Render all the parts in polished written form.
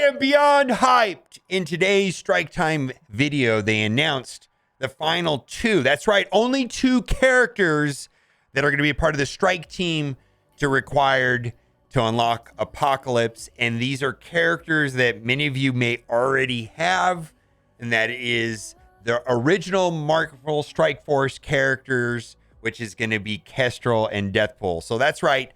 am beyond hyped. In today's Strike Time video, they announced the final two. That's right, only two characters that are going to be a part of the Strike team to required to unlock Apocalypse. And these are characters that many of you may already have. And that is the original Marvel Strike Force characters, which is going to be Kestrel and Deathpool. So that's right.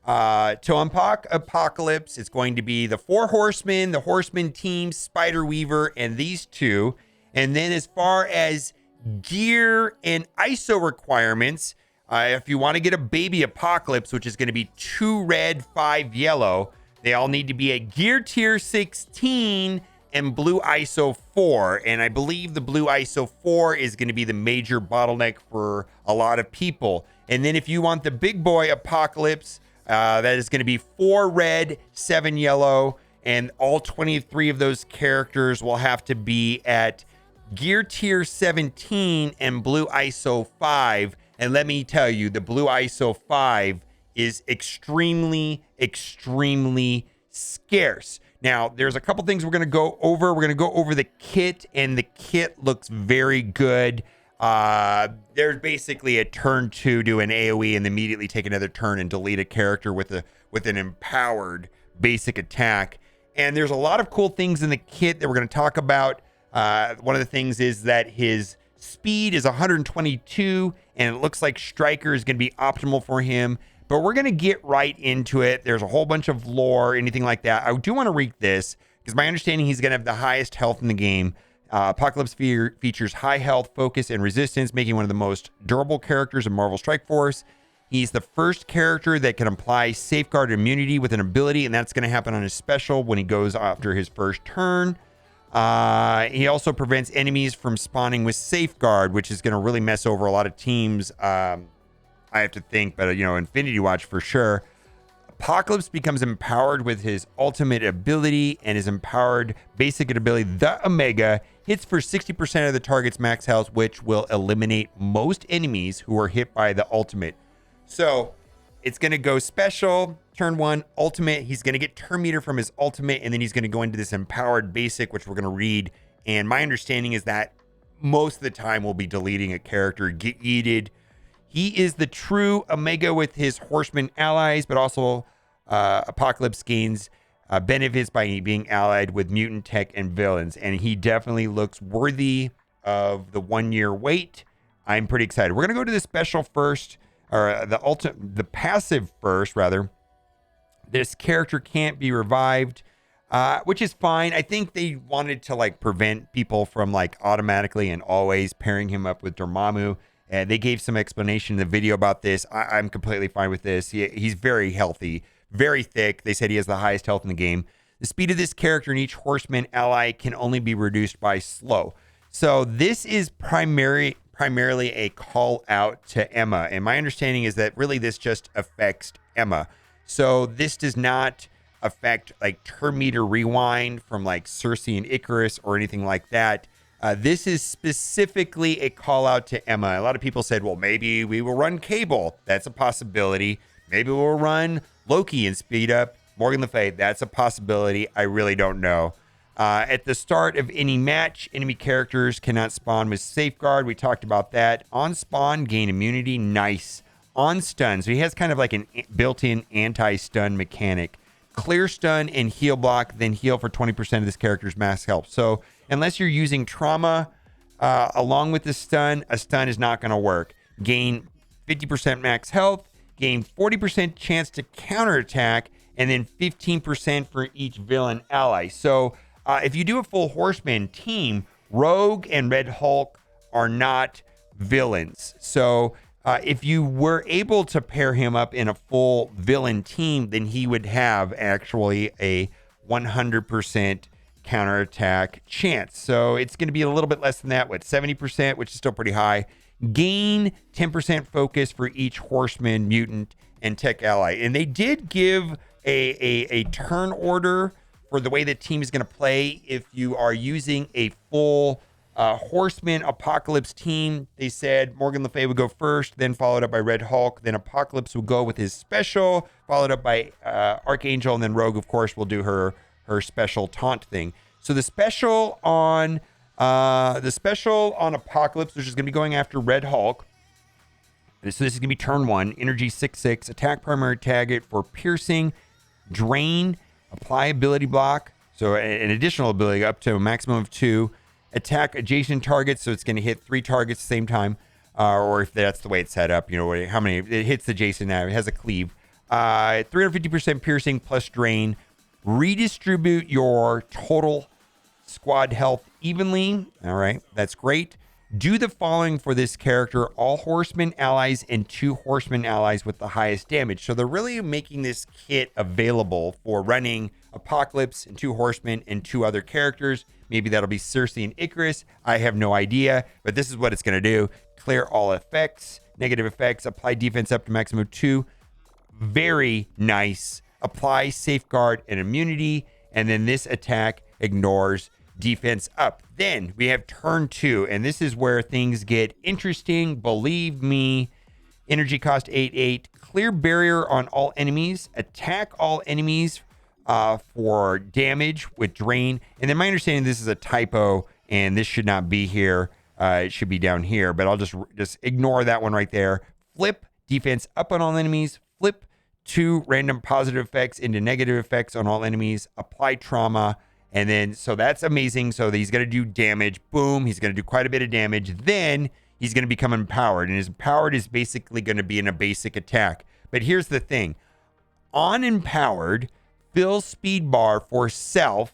To unlock Apocalypse, it's going to be the Four Horsemen, the Horseman team, Spider Weaver, and these two. And then as far as gear and ISO requirements, if you want to get a baby Apocalypse, which is going to be 2 red, 5 yellow, they all need to be at gear tier 16 and blue ISO 4. And I believe the blue ISO 4 is going to be the major bottleneck for a lot of people. And then if you want the big boy Apocalypse, that is going to be 4 red, 7 yellow, and all 23 of those characters will have to be at gear tier 17 and blue ISO 5. And let me tell you, the blue ISO 5 is extremely, extremely scarce. Now, there's a couple things we're going to go over. We're going to go over the kit, and the kit looks very good. There's basically a turn 2 to an AoE and immediately take another turn and delete a character with an empowered basic attack. And there's a lot of cool things in the kit that we're going to talk about. One of the things is that his speed is 122, and it looks like Striker is going to be optimal for him. But we're going to get right into it. There's a whole bunch of lore, anything like that. I do want to read this because my understanding he's going to have the highest health in the game. Apocalypse features high health, focus, and resistance, making one of the most durable characters in Marvel Strike Force. He's the first character that can apply Safeguard immunity with an ability, and that's going to happen on his special when he goes after his first turn. He also prevents enemies from spawning with Safeguard, which is going to really mess over a lot of teams. I have to think, but Infinity Watch for sure. Apocalypse becomes empowered with his ultimate ability, and his empowered basic ability, the Omega, hits for 60% of the target's max health, which will eliminate most enemies who are hit by the ultimate. So it's going to go special, turn 1, ultimate. He's going to get turn meter from his ultimate, and then he's going to go into this empowered basic, which we're going to read. And my understanding is that most of the time we'll be deleting a character, get yeeted. He is the true Omega with his Horseman allies, but also Apocalypse gains benefits by being allied with mutant tech and villains. And he definitely looks worthy of the 1-year wait. I'm pretty excited. We're going to go to the special first, or the passive first, rather. This character can't be revived, which is fine. I think they wanted to prevent people from automatically and always pairing him up with Dormammu. And they gave some explanation in the video about this. I'm completely fine with this. He's very healthy, very thick. They said he has the highest health in the game. The speed of this character and each Horseman ally can only be reduced by slow. So this is primarily a call out to Emma. And my understanding is that really this just affects Emma. So this does not affect turn meter rewind from Cersei and Icarus or anything like that. This is specifically a call out to Emma. A lot of people said, well, maybe we will run Cable. That's a possibility. Maybe we'll run Loki and speed up Morgan Le Fay. That's a possibility. I really don't know. At the start of any match, enemy characters cannot spawn with Safeguard. We talked about that. On spawn, gain immunity. Nice. On stun. So he has kind of an built-in anti-stun mechanic. Clear stun and heal block, then heal for 20% of this character's max health. So unless you're using trauma along with the stun, a stun is not going to work. Gain 50% max health, gain 40% chance to counterattack, and then 15% for each villain ally. So if you do a full Horseman team, Rogue and Red Hulk are not villains. So if you were able to pair him up in a full villain team, then he would have actually a 100% counterattack chance. So it's going to be a little bit less than that, 70%, which is still pretty high. Gain 10% focus for each Horseman, mutant, and tech ally. And they did give a turn order for the way the team is going to play. If you are using a full Horseman Apocalypse team, they said Morgan Le Fay would go first, then followed up by Red Hulk, then Apocalypse will go with his special, followed up by Archangel, and then Rogue, of course, will do her her special taunt thing. So the special on Apocalypse, which is going to be going after Red Hulk. So this is going to be turn 1, energy 6/6, attack primary target for piercing, drain, apply ability block. So an additional ability up to a maximum of 2. Attack adjacent targets, so it's going to hit 3 targets at the same time. Or if that's the way it's set up, how many it hits adjacent now. It has a cleave. 350% piercing plus drain. Redistribute your total squad health evenly. All right, that's great. Do the following for this character: all horsemen allies and 2 horsemen allies with the highest damage. So they're really making this kit available for running Apocalypse and 2 horsemen and 2 other characters. Maybe that'll be Cersei and Icarus. I have no idea, but this is what it's going to do. Clear all effects, negative effects, apply defense up to maximum 2. Very nice. Apply safeguard and immunity. And then this attack ignores defense up. Then we have turn 2, and this is where things get interesting. Believe me. Energy cost 8/8. Clear barrier on all enemies. Attack all enemies for damage with drain. And then my understanding, this is a typo, and this should not be here. It should be down here, but I'll just ignore that one right there. Flip defense up on all enemies. Flip 2 random positive effects into negative effects on all enemies. Apply trauma. And then, so that's amazing. So he's going to do damage. Boom. He's going to do quite a bit of damage. Then he's going to become empowered. And his empowered is basically going to be in a basic attack. But here's the thing. On empowered, fill speed bar for self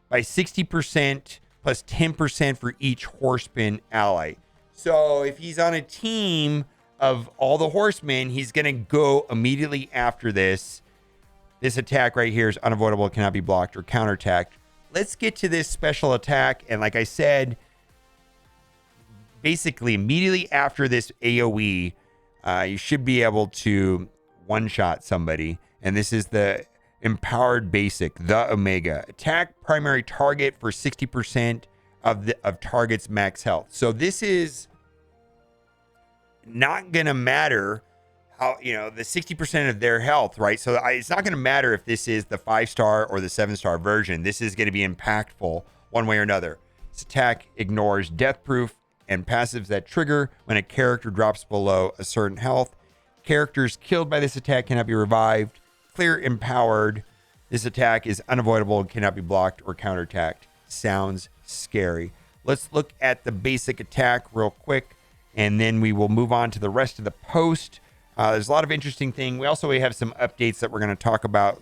by 60% plus 10% for each horseman ally. So if he's on a team of all the horsemen, he's going to go immediately after this. This attack right here is unavoidable, cannot be blocked or counterattacked. Let's get to this special attack. And like I said, basically immediately after this AoE, you should be able to one-shot somebody. And this is the empowered basic, the Omega. Attack primary target for 60% of target's max health. So this is not going to matter how, the 60% of their health, right? So it's not going to matter if this is the 5-star or the 7-star version. This is going to be impactful one way or another. This attack ignores death proof and passives that trigger when a character drops below a certain health. Characters killed by this attack cannot be revived. Clear empowered. This attack is unavoidable and cannot be blocked or counterattacked. Sounds scary. Let's look at the basic attack real quick, and then we will move on to the rest of the post. There's a lot of interesting things. We have some updates that we're going to talk about.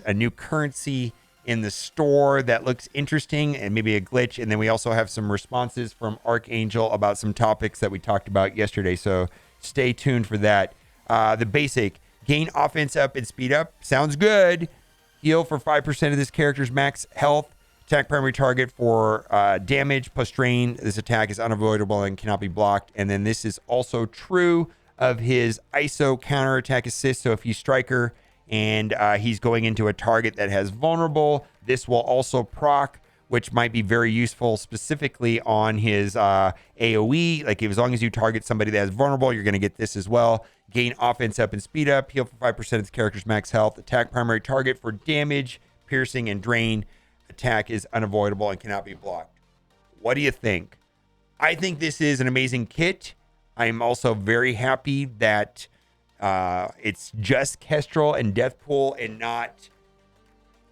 A new currency in the store that looks interesting and maybe a glitch. And then we also have some responses from Archangel about some topics that we talked about yesterday. So stay tuned for that. The basic: gain offense up and speed up. Sounds good. Heal for 5% of this character's max health. Attack primary target for damage plus drain. This attack is unavoidable and cannot be blocked. And then this is also true of his ISO counterattack assist. So if he's striker and he's going into a target that has vulnerable, this will also proc, which might be very useful specifically on his AoE. Like as long as you target somebody that has vulnerable, you're going to get this as well. Gain offense up and speed up. Heal for 5% of the character's max health. Attack primary target for damage, piercing, and drain. Attack is unavoidable and cannot be blocked. What do you think? I think this is an amazing kit. I'm also very happy that it's just Kestrel and Deathpool and not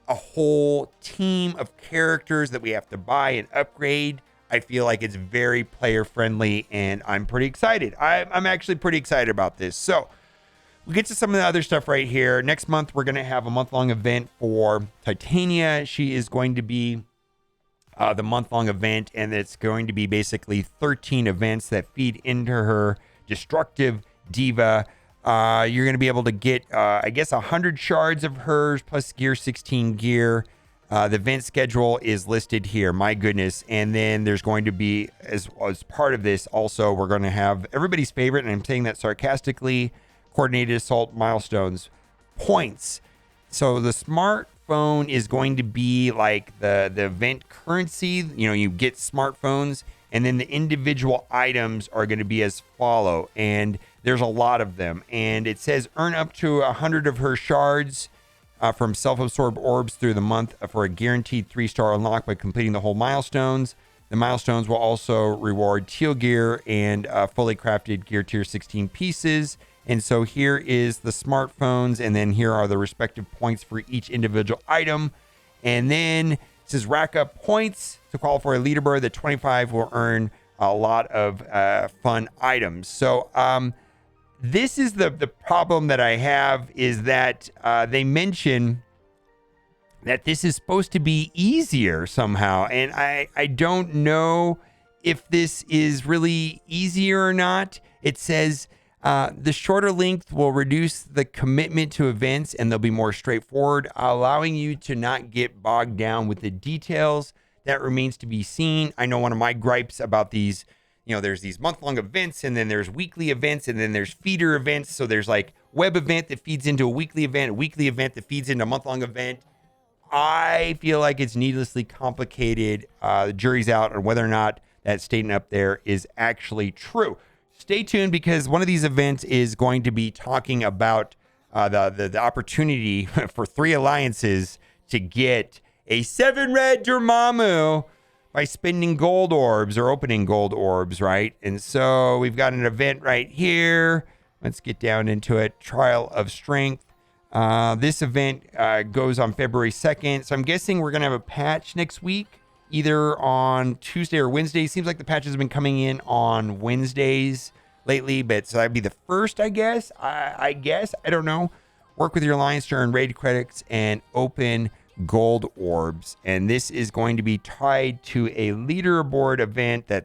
a whole team of characters that we have to buy and upgrade. I feel like it's very player friendly, and I'm pretty excited. I'm actually pretty excited about this. So we'll get to some of the other stuff right here. Next month, we're going to have a month-long event for Titania. She is going to be the month-long event, and it's going to be basically 13 events that feed into her destructive diva. You're going to be able to get, 100 shards of hers plus gear 16 gear. The event schedule is listed here. My goodness. And then there's going to be, as part of this, also, we're going to have everybody's favorite, and I'm saying that sarcastically, coordinated assault milestones points. So the smartphone is going to be like the event currency. You get smartphones, and then the individual items are going to be as follow. And there's a lot of them. And it says earn up to 100 of her shards from self-absorbed orbs through the month for a guaranteed 3-star unlock by completing the whole milestones. The milestones will also reward teal gear and fully crafted gear tier 16 pieces. And so here is the smartphones, and then here are the respective points for each individual item. And then it says rack up points to qualify for a leaderboard. The 25 will earn a lot of fun items. So this is the problem that I have, is that they mention that this is supposed to be easier somehow. And I don't know if this is really easier or not. It says the shorter length will reduce the commitment to events, and they'll be more straightforward, allowing you to not get bogged down with the details. That remains to be seen. I know one of my gripes about these, there's these month-long events, and then there's weekly events, and then there's feeder events. So there's like web event that feeds into a weekly event that feeds into a month-long event. I feel like it's needlessly complicated. The jury's out on whether or not that statement up there is actually true. Stay tuned, because one of these events is going to be talking about the opportunity for 3 alliances to get a 7 red Dormammu by spending gold orbs or opening gold orbs, right? And so we've got an event right here. Let's get down into it. Trial of Strength. This event goes on February 2nd. So I'm guessing we're going to have a patch next week, either on Tuesday or Wednesday. Seems like the patches have been coming in on Wednesdays lately, but so that'd be the first, I guess. I guess. I don't know. Work with your alliance to earn raid credits and open gold orbs. And this is going to be tied to a leaderboard event a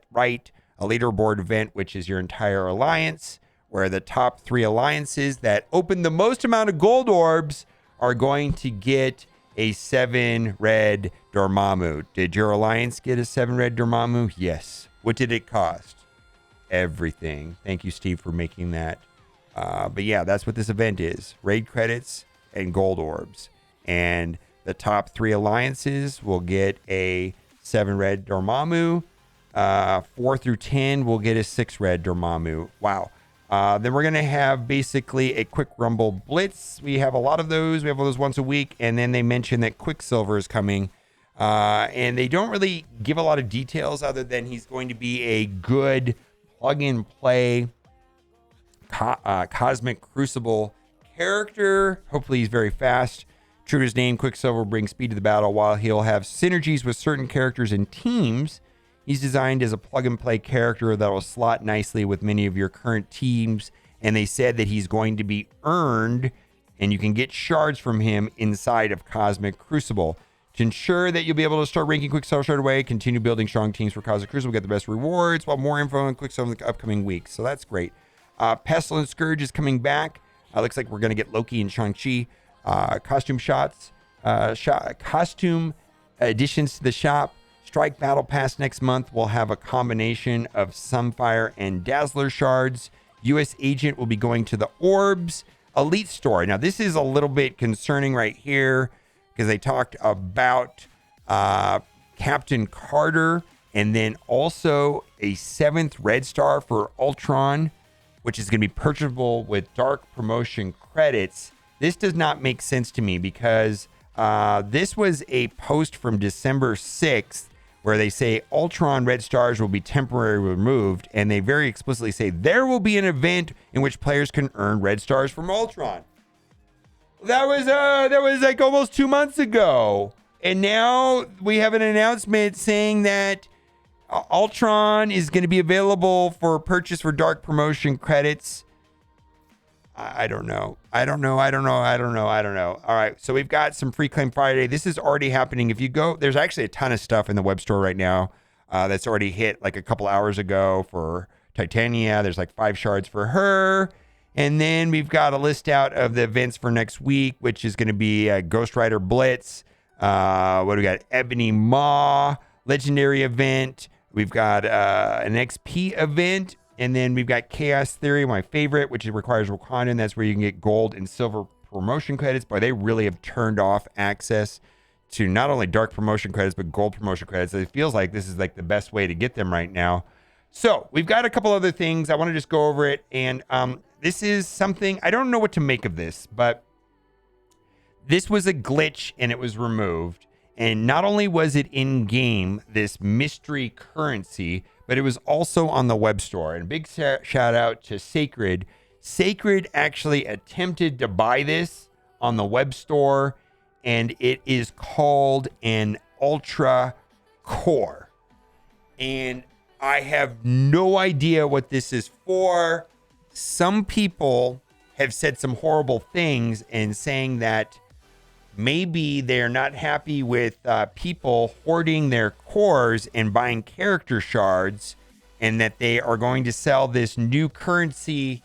leaderboard event, which is your entire alliance, where the top 3 alliances that open the most amount of gold orbs are going to get a 7 red Dormammu. Did your alliance get a 7 red Dormammu? Yes. What did it cost? Everything. Thank you, Steve, for making that. But yeah, that's what this event is. Raid credits and gold orbs. And the top 3 alliances will get a 7 red Dormammu. 4 through 10 will get a 6 red Dormammu. Wow. Then we're going to have basically a quick rumble blitz. We have a lot of those. We have those once a week. And then they mention that Quicksilver is coming. And they don't really give a lot of details other than he's going to be a good plug and play Cosmic Crucible character. Hopefully he's very fast. True to his name, Quicksilver will bring speed to the battle. While he'll have synergies with certain characters and teams, he's designed as a plug-and-play character that will slot nicely with many of your current teams. And they said that he's going to be earned, and you can get shards from him inside of Cosmic Crucible. To ensure that you'll be able to start ranking Quicksilver straight away, continue building strong teams for Cosmic Crucible, get the best rewards, while more info on Quicksilver in the upcoming weeks. So that's great. Pestilence Scourge is coming back. Looks like we're going to get Loki and Shang-Chi. Costume additions to the shop. Strike Battle Pass next month will have a combination of Sunfire and Dazzler shards. U.S. Agent will be going to the Orbs Elite Store. Now, this is a little bit concerning right here, because they talked about Captain Carter, and then also a 7th Red Star for Ultron, which is going to be purchasable with Dark Promotion credits. This does not make sense to me, because this was a post from December 6th where they say Ultron Red Stars will be temporarily removed, and they very explicitly say there will be an event in which players can earn Red Stars from Ultron. That was like almost 2 months ago, and now we have an announcement saying that Ultron is going to be available for purchase for Dark Promotion credits. I don't know. All right. So we've got some Free Claim Friday. This is already happening. If you go, there's actually a ton of stuff in the web store right now that's already hit like a couple hours ago for Titania. There's like 5 shards for her. And then we've got a list out of the events for next week, which is going to be Ghost Rider Blitz. What do we got? Ebony Maw, Legendary event. We've got an XP event. And then we've got Chaos Theory, my favorite, which requires Wakanda. And that's where you can get gold and silver promotion credits. But they really have turned off access to not only dark promotion credits, but gold promotion credits. It feels like this is like the best way to get them right now. So we've got a couple other things. I want to just go over it. And this is something, I don't know what to make of this, but this was a glitch and it was removed. And not only was it in game, this mystery currency, but it was also on the web store. And big shout out to Sacred. Sacred actually attempted to buy this on the web store, and it is called an Ultra Core. And I have no idea what this is for. Some people have said some horrible things and saying that maybe they're not happy with people hoarding their cores and buying character shards, and that they are going to sell this new currency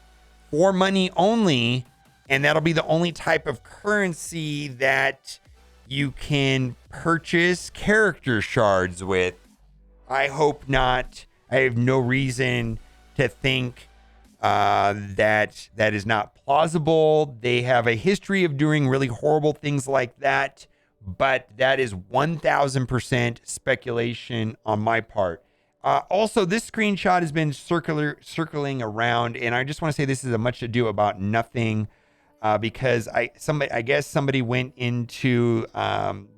for money only, and that'll be the only type of currency that you can purchase character shards with. I hope not. I have no reason to think that is not plausible. They have a history of doing really horrible things like that, but that is 1000% speculation on my part. Also, this screenshot has been circling around, and I just want to say this is a much ado about nothing, because I guess somebody went into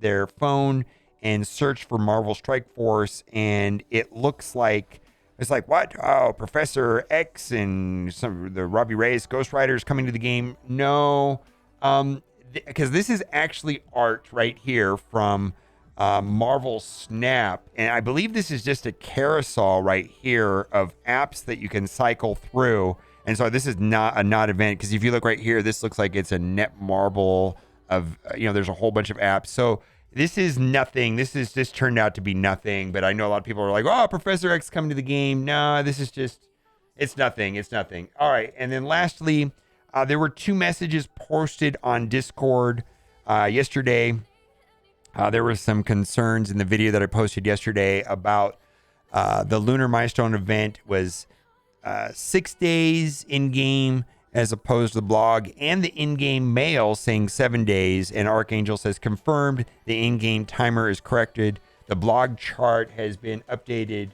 their phone and searched for Marvel Strike Force, and it looks like it's like, what? Oh, Professor X and the Robbie Reyes Ghost Rider is coming to the game. No, because this is actually art right here from Marvel Snap, and I believe this is just a carousel right here of apps that you can cycle through. And so this is not a not event, because if you look right here, this looks like it's a Netmarble of, there's a whole bunch of apps. So this is nothing. This turned out to be nothing, but I know a lot of people are like, oh, Professor X coming to the game. No, this is just, it's nothing. It's nothing. All right. And then lastly, there were 2 messages posted on Discord yesterday. There were some concerns in the video that I posted yesterday about the Lunar Milestone event was 6 days in game, as opposed to the blog and the in-game mail saying 7 days. And Archangel says confirmed, the in-game timer is corrected. The blog chart has been updated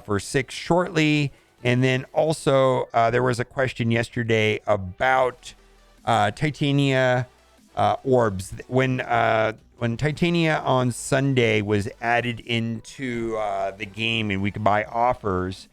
for 6 shortly. And then also there was a question yesterday about Titania orbs. When Titania on Sunday was added into the game and we could buy offers,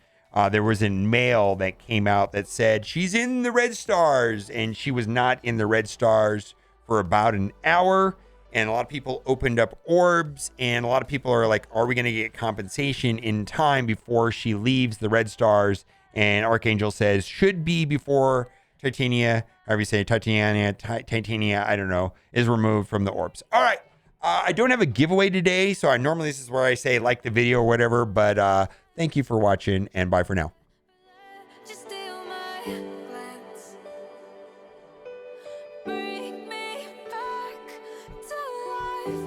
there was a mail that came out that said she's in the red stars, and she was not in the red stars for about an hour. And a lot of people opened up orbs, and a lot of people are like, are we going to get compensation in time before she leaves the red stars? And Archangel says should be before Titania, however you say Titania, I don't know, is removed from the orbs. All right. I don't have a giveaway today, so normally this is where I say like the video or whatever, but thank you for watching, and bye for now. Just steal my glance. Bring me back to life.